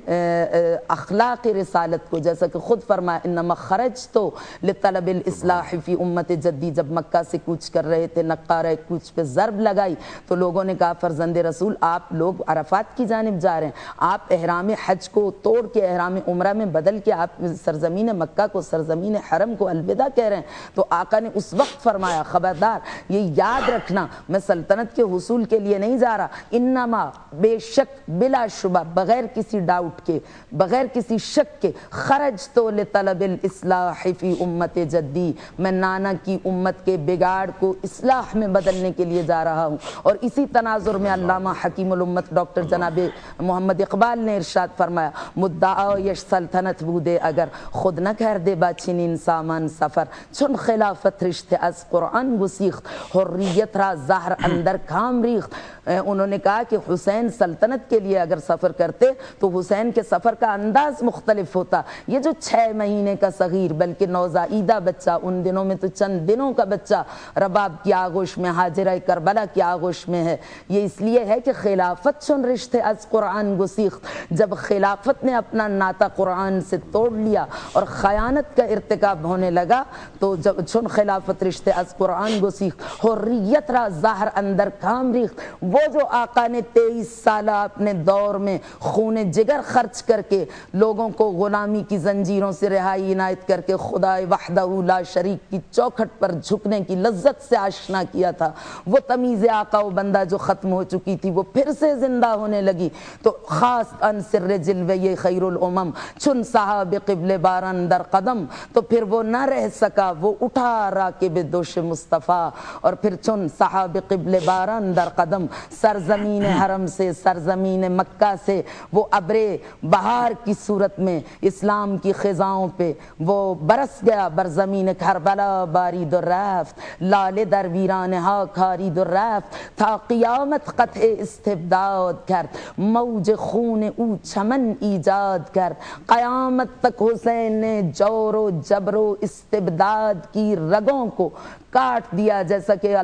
Speaker 4: اخلاق رسالت کو، جیسا کہ خود فرمایا انما خرجت لطلب الاصلاح فی امت جدی، جب مکہ سے کوچ کر رہے تھے نقارہ کوچ پہ ضرب لگائی تو لوگوں نے کہا فرزند رسول آپ لوگ عرفات کی جانب جا رہے ہیں، آپ احرام حج کو توڑ کے احرام عمرہ میں بدل کے آپ سرزمین مکہ کو، سرزمین حرم کو الوداع کہہ رہے ہیں. تو آقا نے اس وقت فرمایا خبردار یہ یاد رکھنا میں سلطنت کے حصول کے لیے نہیں جا رہا، انما بے شک بلا شبہ بغیر کسی ڈاؤٹ کے، بغیر کسی شک کے، خرجت لطلب الاصلاح فی امت جدی، میں نانا کی امت کے بگاڑ کو اصلاح میں بدلنے کے لیے جا رہا ہوں. اور اسی تناظر میں علامہ حکیم الامت ڈاکٹر جناب محمد اقبال نے ارشاد فرمایا مدعا یش سلطنت بودے اگر خود نہ کر دے با چنین سامان سفر، چون خلافت رشتے از قرآن گسیخت حریت را زہر اندر کام ریخت. انہوں نے کہا کہ حسین سلطنت کے لیے اگر سفر کرتے تو حسین کے سفر کا انداز مختلف ہوتا. یہ جو 6 مہینے کا صغیر بلکہ نوزائیدہ بچہ، ان دنوں میں تو چند دنوں کا بچہ رباب کی آغوش میں، حاجرہ کربلا کی آغوش میں ہے، یہ اس لیے ہے کہ خلافت چون رشتے از قرآن گسیخت، جب خلافت نے اپنا ناطہ قرآن سے توڑ لیا اور خیانت کا ارتکاب ہونے لگا تو جب چون خلافت رشتے از قرآن گسیخت حریت را زہر اندر کام ریخت. وہ جو آقا نے 23 سالہ اپنے دور میں خون جگر خرچ کر کے لوگوں کو غلامی کی زنجیروں سے رہائی عنایت کر کے خدا وحدہ لا شریک کی چوکھٹ پر جھکنے کی لذت سے آشنا کیا تھا، وہ تمیز آقا و بندہ جو ختم ہو چکی تھی وہ پھر سے زندہ ہونے لگی. تو خاص ان سر جلوے خیر الامم چن صحاب قبل باران در قدم، تو پھر وہ نہ رہ سکا، وہ اٹھا راکب دوش مصطفیٰ، اور پھر چن صحاب قبل باران در قدم سرزمین حرم سے، سرزمین مکہ سے وہ ابر بہار کی صورت میں اسلام کی خزاؤں پہ وہ برس گیا. بر زمین کربلا بارید و رفت لالے در ویران ہا کارید و رفت تا قیامت قطع استبداد کرد موج خون او چمن ایجاد کرد. قیامت تک حسین نے جور و جبر و استبداد کی رگوں کو کاٹ دیا، جیسا کہ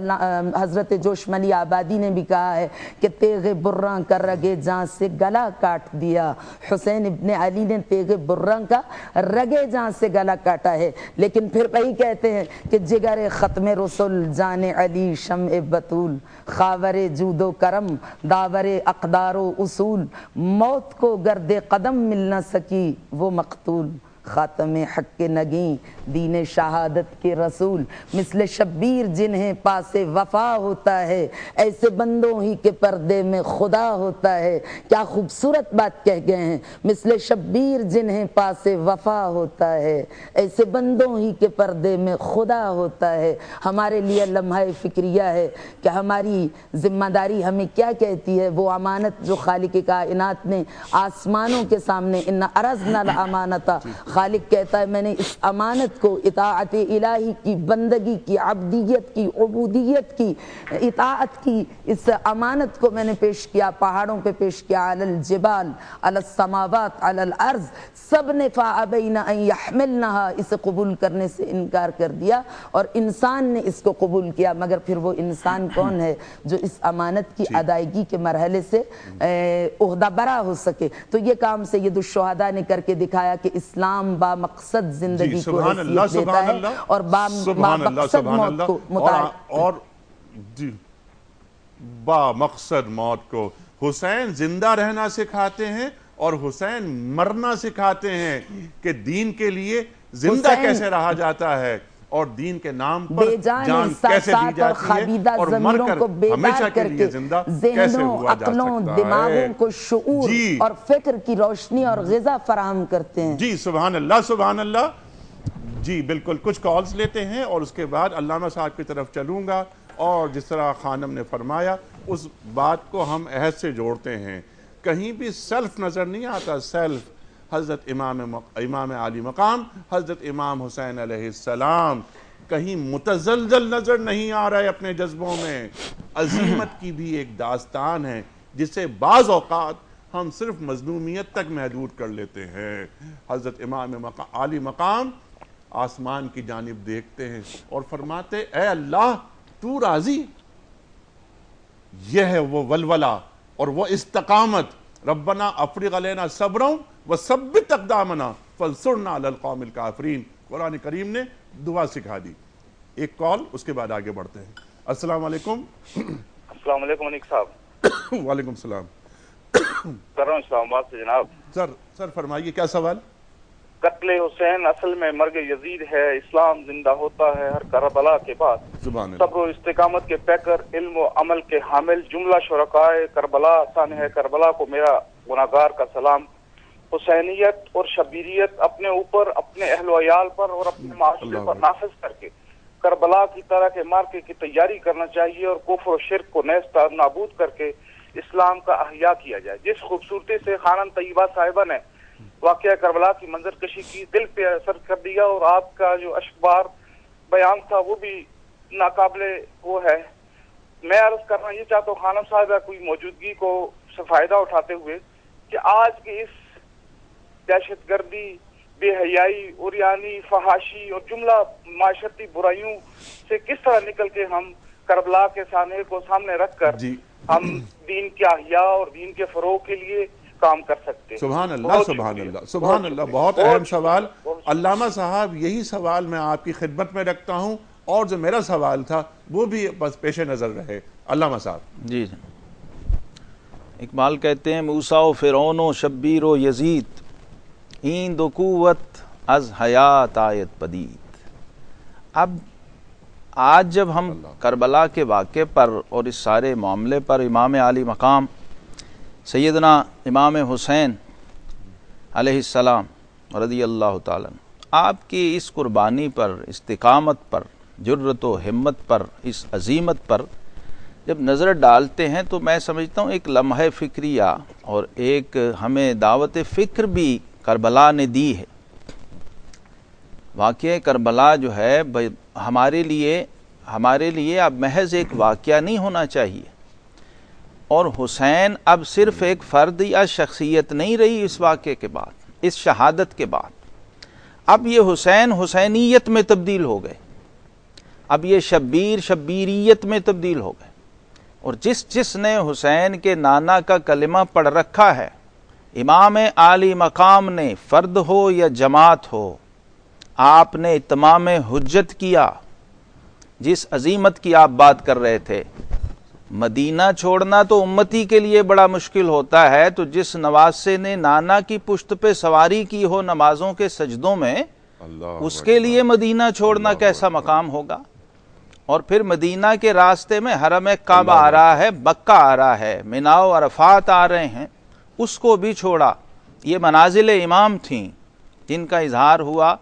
Speaker 4: حضرت جوشملی آبادی نے بھی کہا ہے کہ تیغ برراں کا رگے جاں سے گلا کاٹ دیا۔ حسین ابن علی نے تیغ برراں کا رگے جاں سے گلا کاٹا ہے، لیکن پھر وہی کہتے ہیں کہ جگر ختم رسول جان علی شمع بطول، خاور جود و کرم داور اقدار و اصول، موت کو گرد قدم مل نہ سکی وہ مقتول، خاتم حق کے نگیں دین شہادت کے رسول، مثل شبیر جنہیں پاس وفا ہوتا ہے، ایسے بندوں ہی کے پردے میں خدا ہوتا ہے۔ کیا خوبصورت بات کہہ گئے ہیں، مثل شبیر جنہیں پاس وفا ہوتا ہے، ایسے بندوں ہی کے پردے میں خدا ہوتا ہے۔ ہمارے لیے لمحہ فکریہ ہے کہ ہماری ذمہ داری ہمیں کیا کہتی ہے، وہ امانت جو خالق کائنات نے آسمانوں کے سامنے ان عرضنا الامانت، خالق کہتا ہے میں نے اس امانت کو اطاعت الہی کی، بندگی کی، عبدیت کی، عبودیت کی، اطاعت کی، اس امانت کو میں نے پیش کیا، پہاڑوں پہ پیش کیا، علی الجبال علی السماوات علی الارض، سب نے فابین ان یحملنها، اسے قبول کرنے سے انکار کر دیا، اور انسان نے اس کو قبول کیا۔ مگر پھر وہ انسان کون ہے جو اس امانت کی ادائیگی کے مرحلے سے عہدہ برا ہو سکے؟ تو یہ کام سید الشہداء نے کر کے دکھایا کہ اسلام با مقصد زندگی کو حیثیت دیتا ہے اور با مقصد موت کو
Speaker 1: اور جی با مقصد موت کو حسین زندہ رہنا سکھاتے ہیں اور حسین مرنا سکھاتے ہیں کہ دین کے لیے زندہ کیسے رہا جاتا ہے اور دین کے نام پر جان کیسے دی جاتی ہے اور مر کر ہمیشہ کے لیے زندہ کیسے ہوا جا سکتا ہے۔
Speaker 4: دماغوں کو شعور اور فکر کی روشنی اور غذا فراہم کرتے ہیں۔
Speaker 1: جی سبحان اللہ سبحان اللہ۔ جی بالکل، کچھ کالز لیتے ہیں اور اس کے بعد علامہ صاحب کی طرف چلوں گا، اور جس طرح خانم نے فرمایا اس بات کو ہم عہد سے جوڑتے ہیں، کہیں بھی سیلف نظر نہیں آتا، سیلف حضرت امام علی مقام حضرت امام حسین علیہ السلام کہیں متزلزل نظر نہیں آ رہا ہے اپنے جذبوں میں۔ عظیمت کی بھی ایک داستان ہے جسے بعض اوقات ہم صرف مظلومیت تک محدود کر لیتے ہیں۔ حضرت امام علی مقام آسمان کی جانب دیکھتے ہیں اور فرماتے اے اللہ تو راضی؟ یہ ہے وہ ولولہ اور وہ استقامت، ربنا افرغ علینا صبرا وثبت اقدامنا فانصرنا علی القوم الکافرین۔ قرآن کریم نے دعا سکھا دی۔ ایک کال، اس کے بعد آگے بڑھتے ہیں۔ السلام علیکم۔
Speaker 5: السلام علیکم انیک صاحب۔
Speaker 1: وعلیکم السلام۔
Speaker 5: کر رہا ہوں اسلام آباد سے جناب۔
Speaker 1: سر فرمائیے کیا سوال؟
Speaker 5: قتل حسین اصل میں مرگ یزید ہے، اسلام زندہ ہوتا ہے ہر کربلا کے بعد۔ صبر و استقامت کے پیکر، علم و عمل کے حامل، جملہ شرکائے کربلا، سانحہ کربلا کو میرا گناہگار کا سلام۔ حسینیت اور شبیریت اپنے اوپر، اپنے اہل و عیال پر اور اپنے معاشرے پر نافذ کر کے کربلا کی طرح کے مارکے کی تیاری کرنا چاہیے اور کفر و شرک کو نیست نابود کر کے اسلام کا احیاء کیا جائے۔ جس خوبصورتی سے خانم طیبہ صاحبہ نے واقعہ کربلا کی منظر کشی کی، دل پہ اثر کر دیا، اور آپ کا جو اشکبار بیان تھا وہ بھی ناقابل وہ ہے۔ میں عرض کرنا یہ چاہتا ہوں خانم صاحبہ کوئی موجودگی کو سے فائدہ اٹھاتے ہوئے کہ آج کے اس دہشت گردی، بے حیائی، عریانی، فحاشی اور جملہ معاشرتی برائیوں سے کس طرح نکل کے ہم کربلا کے سانحے کو سامنے رکھ کر ہم دین کے احیاء اور دین کے فروغ کے لیے کام کر سکتے ہیں۔
Speaker 1: سبحان اللہ سبحان اللہ سبحان اللہ، بہت اہم سوال علامہ صاحب۔ یہی سوال میں آپ کی خدمت میں رکھتا ہوں، اور جو میرا سوال تھا وہ بھی بس پیش نظر رہے علامہ صاحب۔
Speaker 2: جی اقبال کہتے ہیں موسیٰ و فرعون و شبیر و یزید، این دو قوت از حیات آیت پدید۔ اب آج جب ہم کربلا کے واقعے پر اور اس سارے معاملے پر امام علی مقام سیدنا امام حسین علیہ السلام رضی اللہ تعالیٰ آپ کی اس قربانی پر، استقامت پر، جرت و ہمت پر، اس عظیمت پر جب نظر ڈالتے ہیں تو میں سمجھتا ہوں ایک لمحہ فکریہ اور ایک ہمیں دعوت فکر بھی کربلا نے دی ہے۔ واقعہ کربلا جو ہے ہمارے لیے اب محض ایک واقعہ نہیں ہونا چاہیے، اور حسین اب صرف ایک فرد یا شخصیت نہیں رہی اس واقعے کے بعد، اس شہادت کے بعد اب یہ حسین حسینیت میں تبدیل ہو گئے۔ اب یہ شبیر شبیریت میں تبدیل ہو گئے، اور جس نے حسین کے نانا کا کلمہ پڑھ رکھا ہے، امام عالی مقام نے، فرد ہو یا جماعت ہو، آپ نے اتمام حجت کیا۔ جس عظیمت کی آپ بات کر رہے تھے، مدینہ چھوڑنا تو امتی کے لیے بڑا مشکل ہوتا ہے، تو جس نواسے نے نانا کی پشت پہ سواری کی ہو نمازوں کے سجدوں میں، اس کے لیے مدینہ چھوڑنا کیسا مقام ہوگا؟ اور پھر مدینہ کے راستے میں حرم کعبہ آ رہا ہے، مکہ آ رہا ہے، مینا و عرفات آ رہے ہیں، اس کو بھی چھوڑا۔ یہ منازل امام تھیں جن کا اظہار ہوا،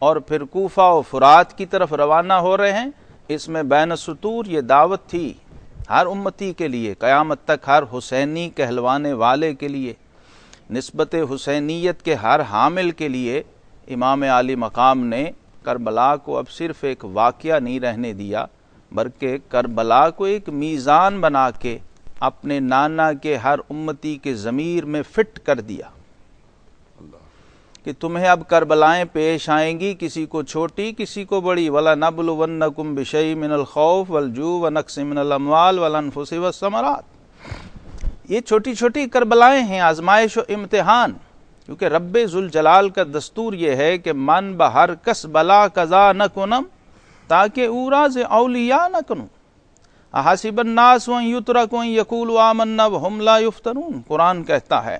Speaker 2: اور پھر کوفہ و فرات کی طرف روانہ ہو رہے ہیں۔ اس میں بین السطور یہ دعوت تھی ہر امتی کے لیے، قیامت تک ہر حسینی کہلوانے والے کے لیے، نسبت حسینیت کے ہر حامل کے لیے۔ امام عالی مقام نے کربلا کو اب صرف ایک واقعہ نہیں رہنے دیا، بلکہ کربلا کو ایک میزان بنا کے اپنے نانا کے ہر امتی کے ضمیر میں فٹ کر دیا کہ تمہیں اب کربلائیں پیش آئیں گی، کسی کو چھوٹی کسی کو بڑی۔ وَلَنَبْلُوَنَّكُمْ بِشَيْءٍ مِّنَ الْخَوْفِ وَالْجُوعِ وَنَقْصٍ مِّنَ الْأَمْوَالِ وَالْأَنفُسِ وَالثَّمَرَاتِ۔ یہ چھوٹی چھوٹی کربلائیں ہیں، آزمائش و امتحان، کیونکہ رب ذوالجلال کا دستور یہ ہے کہ من بہر کس بلا قضا نہ کنم تاکہ اوراز اولیاء نہ کنوں۔ احسب الناس ان یترکوا ان یقولوا آمنا وہم لا یفتنون۔ قرآن کہتا ہے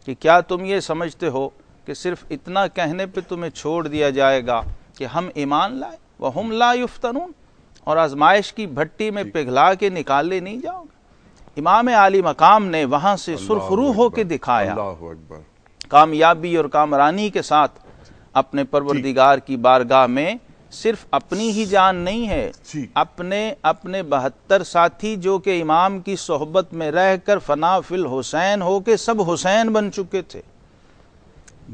Speaker 2: کہ کیا تم یہ سمجھتے ہو کہ صرف اتنا کہنے پہ تمہیں چھوڑ دیا جائے گا کہ ہم ایمان لائے، وہم لا یفتنون، اور آزمائش کی بھٹی میں پگھلا کے نکالے نہیں جاؤ گے۔ امام عالی مقام نے وہاں سے سرخرو ہو کے دکھایا، کامیابی اور کامرانی کے ساتھ اپنے پروردگار کی بارگاہ میں صرف اپنی ہی جان نہیں ہے، اپنے 72 ساتھی جو کہ امام کی صحبت میں رہ کر فنا فی الحسین ہو کے سب حسین بن چکے تھے،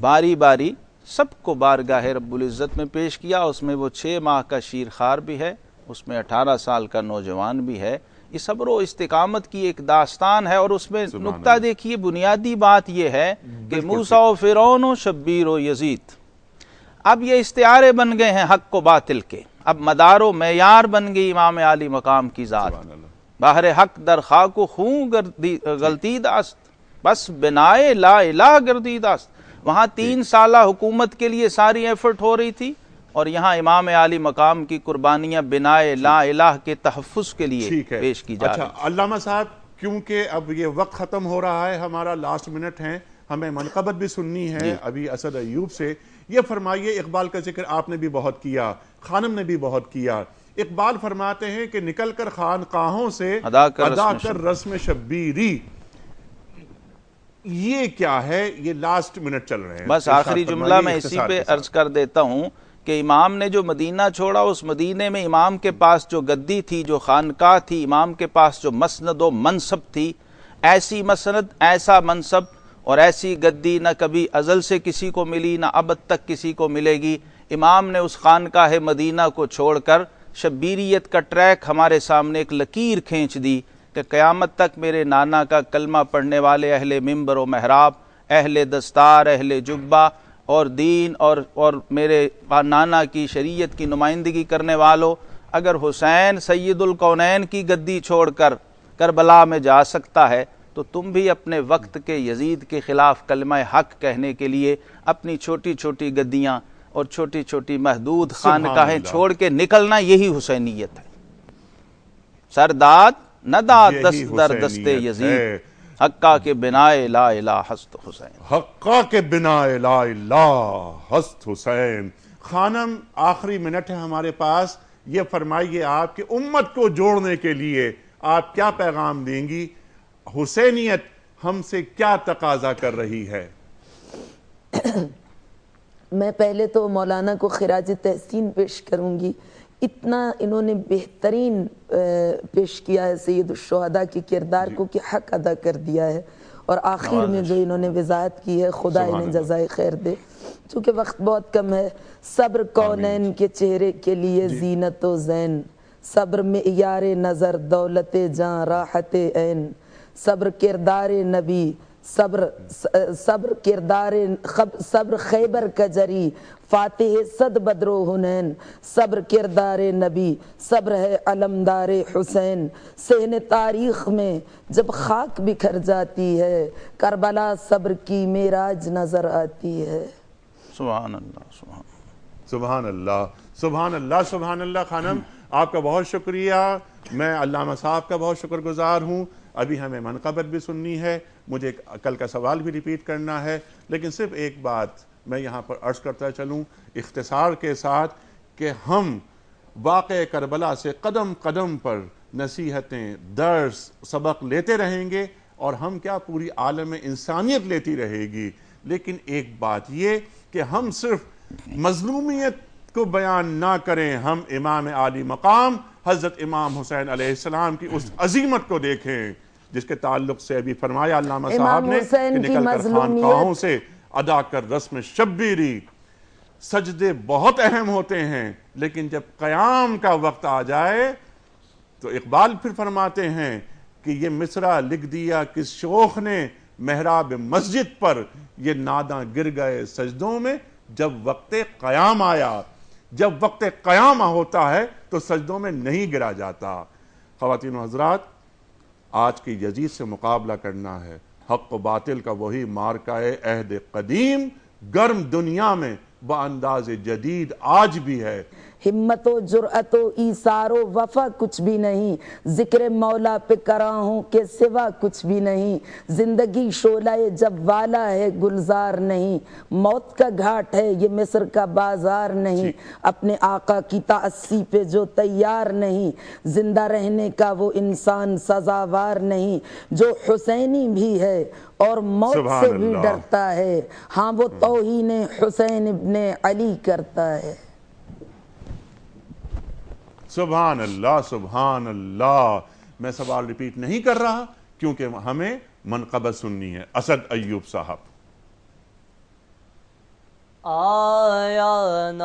Speaker 2: باری باری سب کو بارگاہ رب العزت میں پیش کیا۔ اس میں وہ 6 ماہ کا شیرخوار بھی ہے، اس میں 18 سال کا نوجوان بھی ہے۔ یہ صبر و استقامت کی ایک داستان ہے، اور اس میں نکتہ دیکھیے، بنیادی بات یہ ہے کہ موسیٰ و فرعون و شبیر و یزید، اب یہ استعارے بن گئے ہیں حق و باطل کے، اب مدار و معیار بن گئی امام عالی مقام کی ذات۔ بہر حق در خاک و خون غلطی داست، بس بنائے لا الہ گردی داست۔ وہاں 3 سالہ حکومت کے لیے ساری ایفرٹ ہو رہی تھی، اور یہاں امام عالی مقام کی قربانیاں بنائے لا الہ کے تحفظ کے لیے پیش کی جا رہی۔
Speaker 1: اچھا علامہ صاحب، کیونکہ اب یہ وقت ختم ہو رہا ہے، ہمارا لاسٹ منٹ ہے، ہمیں منقبت بھی سننی ہے ابھی اسد ایوب سے۔ یہ فرمائیے، اقبال کا ذکر آپ نے بھی بہت کیا، خانم نے بھی بہت کیا۔ اقبال فرماتے ہیں کہ نکل کر خانقاہوں سے ادا کر رسم شبیری، یہ کیا ہے؟ یہ لاسٹ منٹ چل رہے ہیں،
Speaker 2: بس آخری جملہ میں اسی پہ عرض کر دیتا ہوں کہ امام نے جو مدینہ چھوڑا، اس مدینے میں امام کے پاس جو گدی تھی، جو خانقاہ تھی، امام کے پاس جو مسند و منصب تھی، ایسی مسند، ایسا منصب اور ایسی گدی نہ کبھی ازل سے کسی کو ملی، نہ ابد تک کسی کو ملے گی۔ امام نے اس خانقاہ مدینہ کو چھوڑ کر شبیریت کا ٹریک ہمارے سامنے ایک لکیر کھینچ دی کہ قیامت تک میرے نانا کا کلمہ پڑھنے والے اہل ممبر و محراب، اہل دستار، اہل جبہ اور دین اور میرے نانا کی شریعت کی نمائندگی کرنے والوں، اگر حسین سید الکونین کی گدی چھوڑ کر کربلا میں جا سکتا ہے تو تم بھی اپنے وقت کے یزید کے خلاف کلمہ حق کہنے کے لیے اپنی چھوٹی چھوٹی گدیاں اور چھوٹی چھوٹی محدود خانقاہیں چھوڑ کے نکلنا، یہی حسینیت ہے۔ سرداد نہ داد دست در دست یزید، حقا کے بنائے لا الہ ہست حسین،
Speaker 1: حقا کے بنائے لا الہ ہست حسین۔ خانم، آخری منٹ ہے ہمارے پاس، یہ فرمائیے آپ کہ امت کو جوڑنے کے لیے آپ کیا پیغام دیں گی؟ حسینیت ہم سے کیا تقاضا کر رہی ہے؟
Speaker 4: میں پہلے تو مولانا کو خراج تحسین پیش کروں گی، اتنا انہوں نے بہترین پیش کیا ہے سید الشہداء کی کردار کو کہ حق ادا کر دیا ہے، اور آخر میں جو انہوں نے وضاحت کی ہے، خدا انہیں جزائے خیر دے۔ چونکہ وقت بہت کم ہے، صبر کونین کے چہرے کے لیے زینت و زین، صبر معیار نظر دولت جاں راحت عین، صبر کردار نبی صبر کردار صبر خیبر کا جری فاتح صد بدر و حنین، صبر کردار نبی صبر ہے علمدار حسین، صحن تاریخ میں جب خاک بکھر جاتی ہے، کربلا صبر کی معراج نظر آتی ہے۔
Speaker 2: سبحان اللہ،
Speaker 1: سبحان اللہ، سبحان اللہ، سبحان اللہ۔ خانم آپ کا بہت شکریہ، میں علامہ صاحب کا بہت شکر گزار ہوں۔ ابھی ہمیں منقبت بھی سننی ہے، مجھے کل کا سوال بھی ریپیٹ کرنا ہے، لیکن صرف ایک بات میں یہاں پر عرض کرتا چلوں اختصار کے ساتھ کہ ہم واقعہ کربلا سے قدم قدم پر نصیحتیں، درس، سبق لیتے رہیں گے، اور ہم کیا پوری عالم انسانیت لیتی رہے گی۔ لیکن ایک بات یہ کہ ہم صرف مظلومیت کو بیان نہ کریں، ہم امام عالی مقام حضرت امام حسین علیہ السلام کی اس عظیمت کو دیکھیں جس کے تعلق سے ابھی فرمایا علامہ صاحب نے کہ نکل کر خانقاہوں سے ادا کر رسم شبیری۔ سجدے بہت اہم ہوتے ہیں، لیکن جب قیام کا وقت آ جائے تو اقبال پھر فرماتے ہیں کہ یہ مصرع لکھ دیا کس شوخ نے محراب مسجد پر، یہ ناداں گر گئے سجدوں میں جب وقت قیام آیا۔ جب وقت قیام ہوتا ہے تو سجدوں میں نہیں گرا جاتا۔ خواتین و حضرات، آج کی یزید سے مقابلہ کرنا ہے، حق و باطل کا وہی مارکہ عہد قدیم، گرم دنیا میں بانداز جدید آج بھی ہے۔
Speaker 4: ہمت و جرأت و ایثار و وفا کچھ بھی نہیں، ذکر مولا پہ کراں ہوں کہ سوا کچھ بھی نہیں، زندگی شعلہ جب والا ہے گلزار نہیں، موت کا گھاٹ ہے یہ مصر کا بازار نہیں، اپنے آقا کی تعصی پہ جو تیار نہیں، زندہ رہنے کا وہ انسان سزاوار نہیں، جو حسینی بھی ہے اور موت سے بھی ڈرتا ہے، ہاں وہ توہین حسین ابن علی کرتا ہے۔
Speaker 1: سبحان اللہ، سبحان اللہ۔ میں سوال ریپیٹ نہیں کر رہا کیونکہ ہمیں منقبت سننی ہے۔ اسد ایوب صاحب۔
Speaker 3: آیا نہ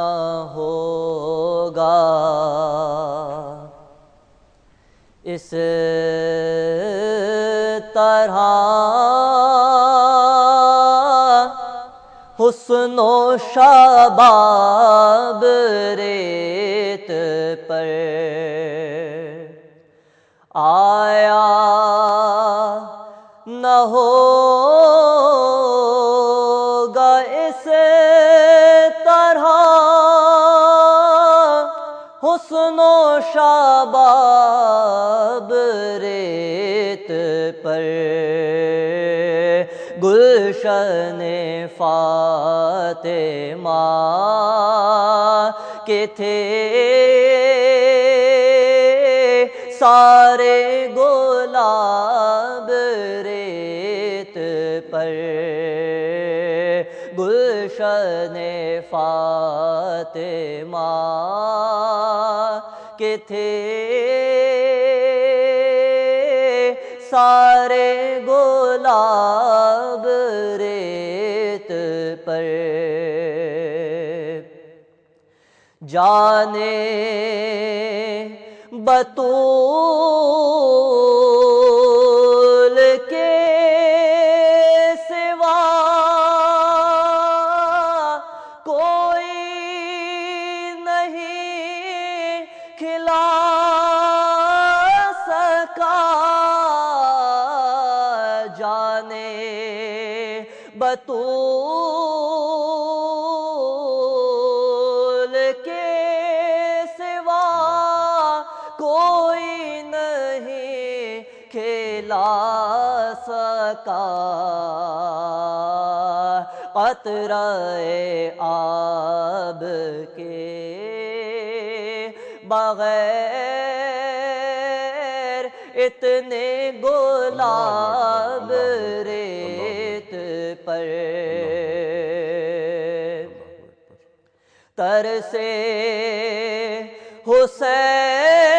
Speaker 3: ہوگا اس طرح حسن و شباب ریت پر، آیا نہ ہوگا اس طرح حسن و شباب ریت پر، گلشن فاطمہ کے تھے سارے گلاب ریت پر، گلشن فاطمہ کے تھے سارے گلاب ریت پر، جانے بطول کے سوا کوئی نہیں کھلا سکا، جانے بطول کے سوا کوئی نہیں کھلا سکا، قطرہ آب کے بغیر اتنے گلاب ریت پر، ترسے حسین